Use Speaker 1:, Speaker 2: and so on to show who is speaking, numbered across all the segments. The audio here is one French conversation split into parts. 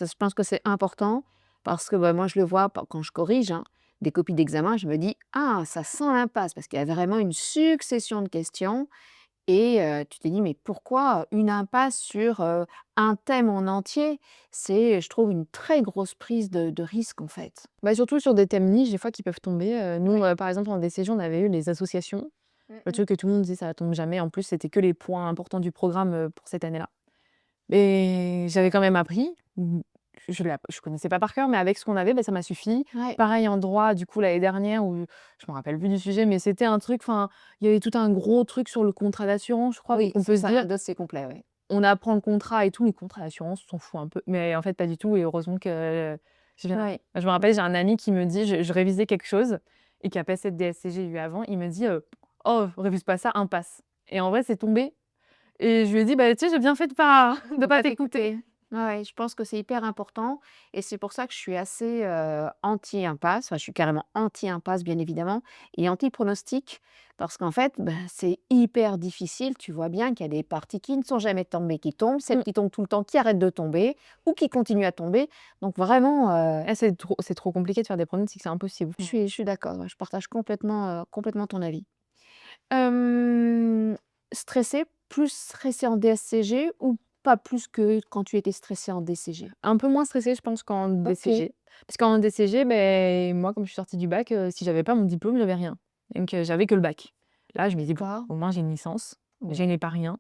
Speaker 1: Ça, je pense que c'est important parce que, bah, moi, je le vois quand je corrige, hein, des copies d'examen, je me dis: «Ah, ça sent l'impasse» parce qu'il y a vraiment une succession de questions et tu te dis: «Mais pourquoi une impasse sur, un thème en entier?» C'est, je trouve, une très grosse prise de risque, en fait.
Speaker 2: Bah, surtout sur des thèmes niches, des fois, qui peuvent tomber. Nous,
Speaker 1: Oui.
Speaker 2: par exemple, en DCG, on avait eu les associations.
Speaker 1: Mmh
Speaker 2: Le
Speaker 1: mh.
Speaker 2: truc que tout le monde disait: «Ça tombe jamais». En plus, c'était que les points importants du programme, pour cette année-là. Mais j'avais quand même appris. Je connaissais pas par cœur, mais avec ce qu'on avait, bah, ça m'a suffi.
Speaker 1: Ouais.
Speaker 2: Pareil en droit, du coup, l'année dernière où je me rappelle plus du sujet, mais c'était un truc, enfin, il y avait tout un gros truc sur le contrat d'assurance, je crois. Donc
Speaker 1: Oui,
Speaker 2: on
Speaker 1: c'est
Speaker 2: peut se
Speaker 1: ça, un
Speaker 2: dire,
Speaker 1: dossier complet, oui.
Speaker 2: on apprend le contrat et tout, les contrats d'assurance, on s'en fout un peu. Mais en fait, pas du tout et heureusement que je viens
Speaker 1: Ouais.
Speaker 2: je me rappelle, j'ai un ami qui me dit je révisais quelque chose et qui a passé de DSCG eu avant, il me dit: «Oh, révise pas ça, impasse» et en vrai, c'est tombé et je lui ai dit: «Bah, tu sais, j'ai bien fait de
Speaker 1: Faut
Speaker 2: pas
Speaker 1: pas
Speaker 2: t'écouter».
Speaker 1: t'écouter. Ouais, ouais, je pense que c'est hyper important et c'est pour ça que je suis assez, anti-impasse. Enfin, je suis carrément anti-impasse, bien évidemment et anti-pronostic parce qu'en fait, bah, c'est hyper difficile. Tu vois bien qu'il y a des parties qui ne sont jamais tombées, qui tombent, celles
Speaker 2: Mmh.
Speaker 1: qui tombent tout le temps, qui arrêtent de tomber ou qui continuent à tomber. Donc vraiment,
Speaker 2: Ah, c'est trop compliqué de faire des pronostics, c'est impossible.
Speaker 1: je suis d'accord, ouais, je partage complètement ton avis. Hem, stressé, plus stressé en DSCG ou pas plus que quand tu étais stressé en DCG?
Speaker 2: Un peu moins stressée, je pense, qu'en
Speaker 1: OK.
Speaker 2: DCG. Parce qu'en DCG, beh, moi, comme je suis sortie du bac, si j'avais pas mon diplôme, j'avais rien. Donc j'avais que le bac. Là, je me dis: «Bon,
Speaker 1: D'accord.
Speaker 2: au moins j'ai une licence, j'ai
Speaker 1: Ouais.
Speaker 2: une épargne,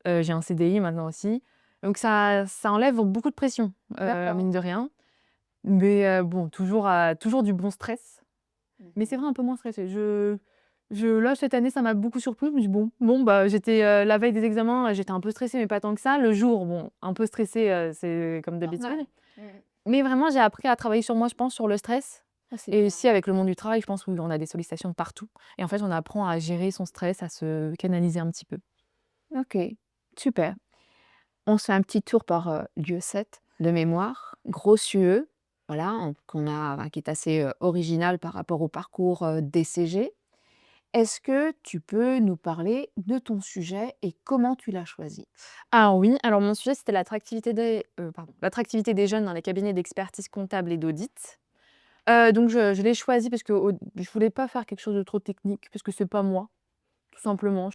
Speaker 2: j'ai un CDI maintenant aussi». Donc ça enlève beaucoup de pression,
Speaker 1: D'accord.
Speaker 2: mine de rien. Mais bon, toujours du bon stress. Mais c'est
Speaker 1: Mmh.
Speaker 2: vrai, un peu moins stressée. Là, cette année, ça m'a beaucoup surpris. Je me dis: «Bon, bah, j'étais, la veille des examens, j'étais un peu stressée, mais pas tant que ça. Le jour, bon, un peu stressée, c'est comme d'habitude».
Speaker 1: Normal. Mmh.
Speaker 2: Mais vraiment, j'ai appris à travailler sur moi, je pense, sur le stress
Speaker 1: Ah, c'est
Speaker 2: et
Speaker 1: bien.
Speaker 2: aussi avec le monde du travail, je pense, où on a des sollicitations de partout et en fait, on apprend à gérer son stress, à se canaliser un petit peu.
Speaker 1: OK, super. On se fait un petit tour par, lieu 7 de mémoire. Grossieux, voilà, qui est assez, original par rapport au parcours, DCG. Est-ce que tu peux nous parler de ton sujet et comment tu l'as choisi?
Speaker 2: Ah oui, alors mon sujet, c'était l'attractivité des jeunes dans les cabinets d'expertise comptable et d'audit. Donc je l'ai choisi parce que je voulais pas faire quelque chose de trop technique parce que c'est pas moi, tout simplement.